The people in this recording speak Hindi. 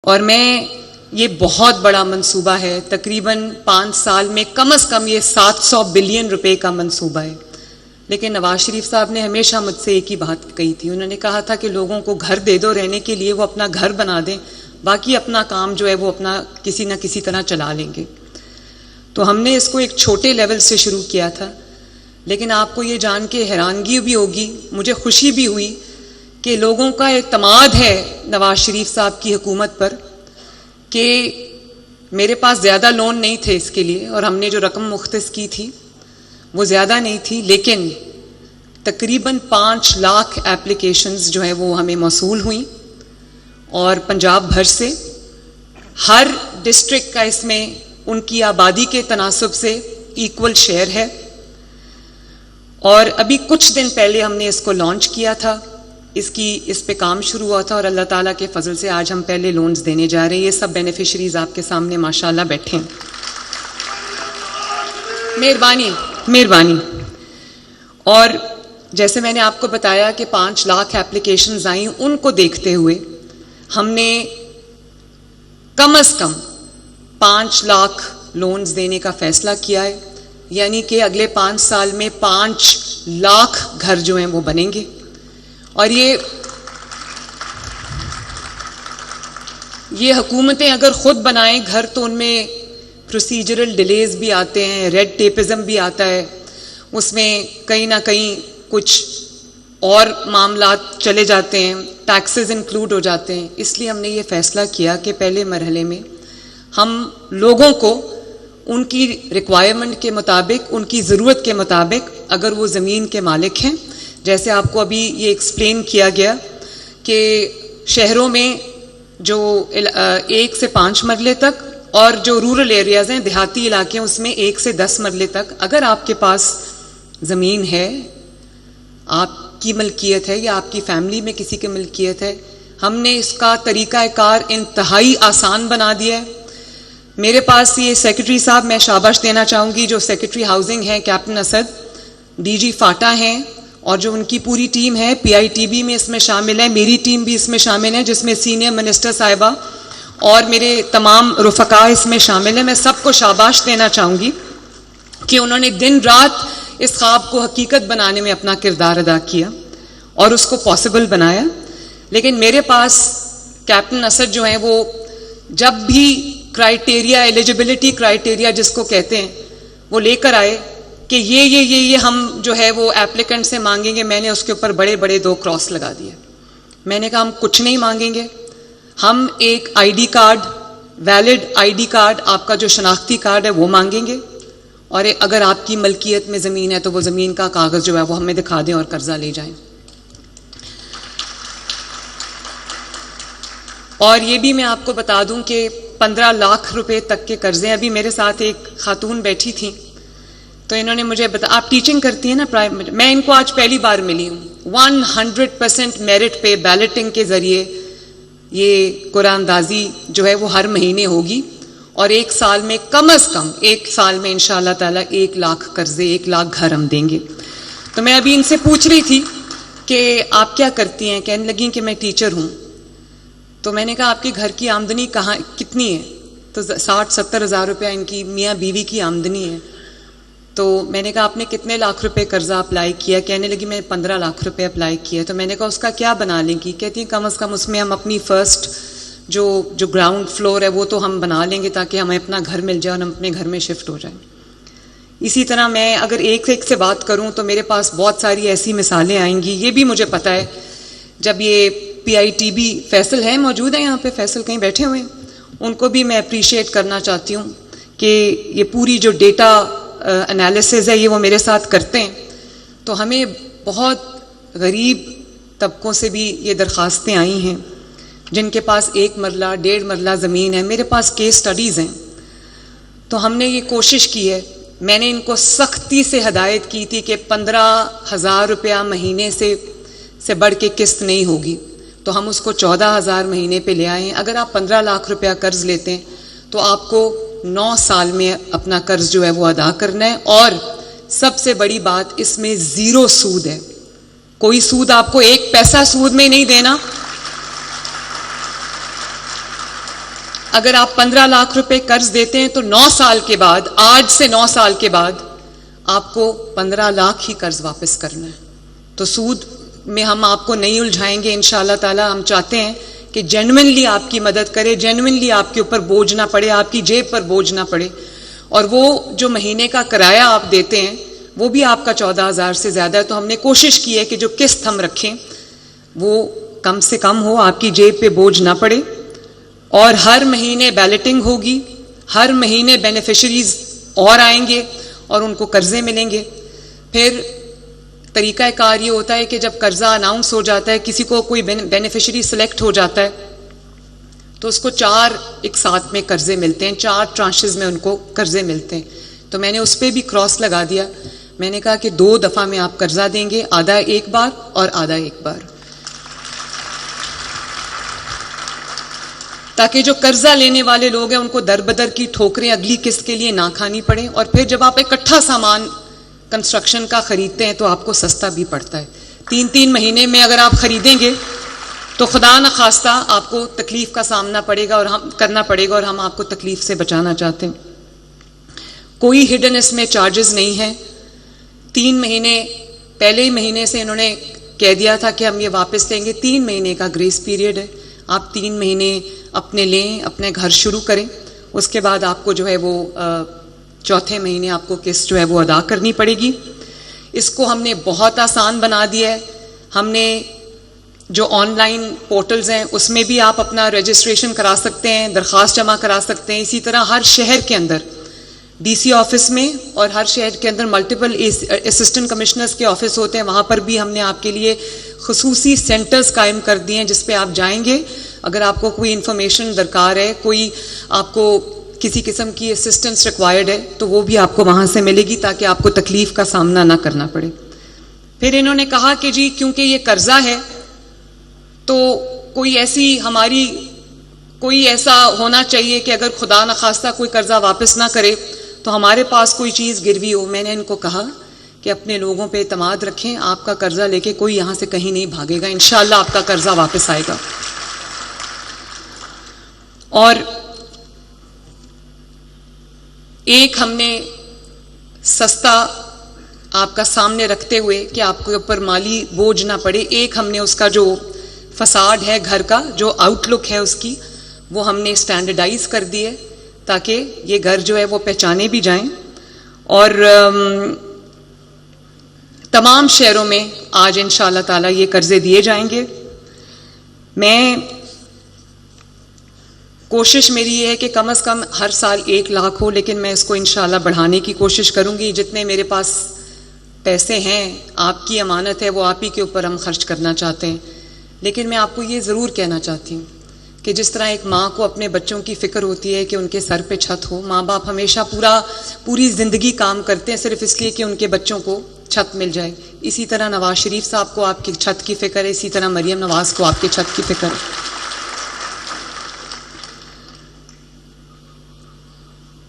और ये बहुत बड़ा मंसूबा है, तकरीबन 5 साल में कम से कम ये 700 बिलियन रुपए का मंसूबा है। लेकिन नवाज शरीफ साहब ने हमेशा मुझसे एक ही बात कही थी, उन्होंने कहा था कि लोगों को घर दे दो रहने के लिए, वो अपना घर बना दें, बाकी अपना काम जो है वो अपना किसी न किसी तरह चला लेंगे। तो हमने इसको एक छोटे लेवल से शुरू किया था, लेकिन आपको ये जान के हैरानगी भी होगी, मुझे खुशी भी हुई कि लोगों का एतमाद है नवाज शरीफ साहब की हुकूमत पर कि मेरे पास ज़्यादा लोन नहीं थे इसके लिए, और हमने जो रकम मुख्तस की थी वो ज़्यादा नहीं थी, लेकिन तकरीबन 5 लाख एप्लीकेशंस जो है वो हमें मौसूल हुई, और पंजाब भर से हर डिस्ट्रिक्ट का इसमें उनकी आबादी के तनासब से इक्वल शेयर है। और अभी कुछ दिन पहले हमने इसको लॉन्च किया था, इस पे काम शुरू हुआ था, और अल्लाह ताला के फजल से आज हम पहले लोन्स देने जा रहे हैं। ये सब बेनिफिशरीज आपके सामने माशाल्लाह बैठे हैं। मेहरबानी। और जैसे मैंने आपको बताया कि 5 लाख एप्लीकेशंस आई, उनको देखते हुए हमने कम से कम 5 लाख लोन्स देने का फैसला किया है, यानी कि अगले 5 साल में 5 लाख घर जो हैं वो बनेंगे। और ये हुकूमतें अगर खुद बनाएं घर तो उनमें प्रोसीजरल डिलेज भी आते हैं, रेड टेपिज्म भी आता है, उसमें कहीं ना कहीं कुछ और मामला चले जाते हैं, टैक्सेस इंक्लूड हो जाते हैं। इसलिए हमने ये फैसला किया कि पहले मरहले में हम लोगों को उनकी रिक्वायरमेंट के मुताबिक, उनकी ज़रूरत के मुताबिक, अगर वो ज़मीन के मालिक हैं, जैसे आपको अभी ये एक्सप्लेन किया गया कि शहरों में जो 1 से 5 मरले तक, और जो रूरल एरियाज़ हैं, देहाती इलाके हैं, उसमें 1 से 10 मरले तक अगर आपके पास ज़मीन है, आपकी मलकियत है या आपकी फैमिली में किसी की मलकियत है, हमने इसका तरीक़ाकार इंतहाई आसान बना दिया है। मेरे पास ये सेक्रेटरी साहब, मैं शाबाश देना चाहूँगी, जो सेक्रेटरी हाउसिंग हैं कैप्टन असद, डीजी फाटा हैं, और जो उनकी पूरी टीम है, PITB में इसमें शामिल है, मेरी टीम भी इसमें शामिल है, जिसमें सीनियर मिनिस्टर साहिबा और मेरे तमाम रुफ़का इसमें शामिल हैं। मैं सबको शाबाश देना चाहूँगी कि उन्होंने दिन रात इस ख्वाब को हकीकत बनाने में अपना किरदार अदा किया और उसको पॉसिबल बनाया। लेकिन मेरे पास कैप्टन असद जो हैं, वो जब भी क्राइटेरिया, एलिजिबिलिटी क्राइटेरिया जिसको कहते हैं, वो लेकर आए कि ये हम जो है वो एप्लीकेंट से मांगेंगे, मैंने उसके ऊपर बड़े बड़े 2 क्रॉस लगा दिए। मैंने कहा हम कुछ नहीं मांगेंगे, हम एक ID card, valid ID card, आपका जो शनाख्ती कार्ड है वो मांगेंगे, और अगर आपकी मलकियत में ज़मीन है तो वो ज़मीन का कागज़ जो है वो हमें दिखा दें और कर्जा ले जाएं। और ये भी मैं आपको बता दूं कि 15 लाख रुपए तक के कर्जे, अभी मेरे साथ एक खातून बैठी थी, तो इन्होंने मुझे आप टीचिंग करती हैं ना प्राइवेट, मैं इनको आज पहली बार मिली हूँ। 100% मेरिट पे बैलेटिंग के ज़रिए ये कुरानदाजी जो है वो हर महीने होगी, और 1 साल में कम से कम 1 साल में इंशाअल्लाह ताला 1 लाख कर्जे, 1 लाख घर हम देंगे। तो मैं अभी इनसे पूछ रही थी कि आप क्या करती हैं, कहने लगी कि मैं टीचर हूँ। तो मैंने कहा आपके घर की आमदनी कितनी है? तो 60-70 हज़ार रुपया इनकी मियाँ बीवी की आमदनी है। तो मैंने कहा आपने कितने लाख रुपए कर्जा अप्लाई किया? कहने लगी मैं 15 लाख रुपए अप्लाई किया। तो मैंने कहा उसका क्या बना लेंगी? कहती है कम से कम उसमें हम अपनी फर्स्ट जो ग्राउंड फ्लोर है वो तो हम बना लेंगे, ताकि हमें अपना घर मिल जाए और हम अपने घर में शिफ्ट हो जाएं। इसी तरह मैं अगर एक से बात करूं तो मेरे पास बहुत सारी ऐसी मिसालें आएंगी। ये भी मुझे पता है, जब ये PITB फैसल है, मौजूद है यहाँ पे, फैसल कहीं बैठे हुए हैं, उनको भी मैं अप्रिशिएट करना चाहती हूँ कि ये पूरी जो डेटा एनालिसिस है ये वो मेरे साथ करते हैं। तो हमें बहुत गरीब तबकों से भी ये दरख्वास्तें आई हैं जिनके पास 1 मरला 1.5 मरला ज़मीन है। मेरे पास केस स्टडीज़ हैं। तो हमने ये कोशिश की है, मैंने इनको सख्ती से हदायत की थी कि 15,000 रुपया महीने से बढ़ के किस्त नहीं होगी, तो हम उसको 14,000 महीने पे ले आए हैं। अगर आप 15 लाख रुपया कर्ज लेते हैं तो आपको 9 साल में अपना कर्ज जो है वो अदा करना है। और सबसे बड़ी बात, इसमें 0 सूद है, कोई सूद आपको 1 पैसा सूद में नहीं देना। अगर आप 15 लाख रुपए कर्ज देते हैं तो 9 साल के बाद, आज से 9 साल के बाद आपको 15 लाख ही कर्ज वापस करना है। तो सूद में हम आपको नहीं उलझाएंगे इंशाअल्लाह ताला। हम चाहते हैं कि जेन्युइनली आपकी मदद करे, जेन्युइनली आपके ऊपर बोझ ना पड़े, आपकी जेब पर बोझ ना पड़े। और वो जो महीने का किराया आप देते हैं वो भी आपका 14,000 से ज्यादा है। तो हमने कोशिश की है कि जो किस्त हम रखें वो कम से कम हो, आपकी जेब पे बोझ ना पड़े। और हर महीने बैलेटिंग होगी, हर महीने बेनिफिशरीज और आएंगे और उनको कर्जे मिलेंगे। फिर तरीका कार ये होता है कि जब कर्जा अनाउंस हो जाता है, किसी को कोई बेनिफिशरी सिलेक्ट हो जाता है, तो उसको 4 एक साथ में कर्जे मिलते हैं, 4 ट्रांशेस में उनको कर्जे मिलते हैं। तो मैंने उस पर भी क्रॉस लगा दिया। मैंने कहा कि 2 दफा में आप कर्जा देंगे, आधा एक बार और आधा एक बार, ताकि जो कर्जा लेने वाले लोग हैं उनको दर बदर की ठोकरें अगली किस्त के लिए ना खानी पड़े। और फिर जब आप इकट्ठा सामान कंस्ट्रक्शन का खरीदते हैं तो आपको सस्ता भी पड़ता है। 3-3 महीने में अगर आप खरीदेंगे तो खुदा न खास्ता आपको तकलीफ का सामना पड़ेगा और हम करना पड़ेगा, और हम आपको तकलीफ से बचाना चाहते हैं। कोई हिडन इसमें चार्जेस नहीं है। 3 महीने पहले ही महीने से इन्होंने कह दिया था कि हम ये वापस देंगे। 3 महीने का ग्रेस पीरियड है। आप 3 महीने अपने लें, अपने घर शुरू करें, उसके बाद आपको जो है वो 4थे महीने आपको किस्त जो है वो अदा करनी पड़ेगी। इसको हमने बहुत आसान बना दिया है। हमने जो ऑनलाइन पोर्टल्स हैं उसमें भी आप अपना रजिस्ट्रेशन करा सकते हैं, दरख्वास्त जमा करा सकते हैं। इसी तरह हर शहर के अंदर डीसी ऑफिस में और हर शहर के अंदर मल्टीपल असिस्टेंट कमिश्नर्स के ऑफिस होते हैं, वहाँ पर भी हमने आपके लिए खुसूसी सेंटर्स कायम कर दिए हैं जिस पे आप जाएंगे। अगर आपको कोई इन्फॉर्मेशन दरकार है, कोई आपको किसी किस्म की असिस्टेंस रिक्वायर्ड है, तो वो भी आपको वहाँ से मिलेगी, ताकि आपको तकलीफ का सामना ना करना पड़े। फिर इन्होंने कहा कि जी क्योंकि ये कर्जा है तो कोई ऐसा होना चाहिए कि अगर खुदा न खास्ता कोई कर्जा वापस ना करे तो हमारे पास कोई चीज़ गिरवी हो। मैंने इनको कहा कि अपने लोगों पे एतमाद रखें, आपका कर्जा लेके कोई यहाँ से कहीं नहीं भागेगा, इंशाअल्लाह आपका कर्जा वापस आएगा। और एक हमने सस्ता आपका सामने रखते हुए कि आपके ऊपर माली बोझ ना पड़े, एक हमने उसका जो फसाड है घर का, जो आउटलुक है उसकी, वो हमने स्टैंडर्डाइज कर दिए ताकि ये घर जो है वो पहचाने भी जाएं। और तमाम शहरों में आज इंशाअल्लाह ताला ये कर्जे दिए जाएंगे। कोशिश मेरी ये है कि कम से कम हर साल 1 लाख हो, लेकिन मैं इसको इंशाअल्लाह बढ़ाने की कोशिश करूंगी। जितने मेरे पास पैसे हैं, आपकी अमानत है, वो आप ही के ऊपर हम खर्च करना चाहते हैं। लेकिन मैं आपको ये ज़रूर कहना चाहती हूँ कि जिस तरह एक माँ को अपने बच्चों की फ़िक्र होती है कि उनके सर पे छत हो, माँ बाप हमेशा पूरी ज़िंदगी काम करते हैं सिर्फ इसलिए कि उनके बच्चों को छत मिल जाए। इसी तरह नवाज शरीफ साहब को आपकी छत की फ़िक्र है, इसी तरह मरियम नवाज़ को आपकी छत की फ़िक्र है।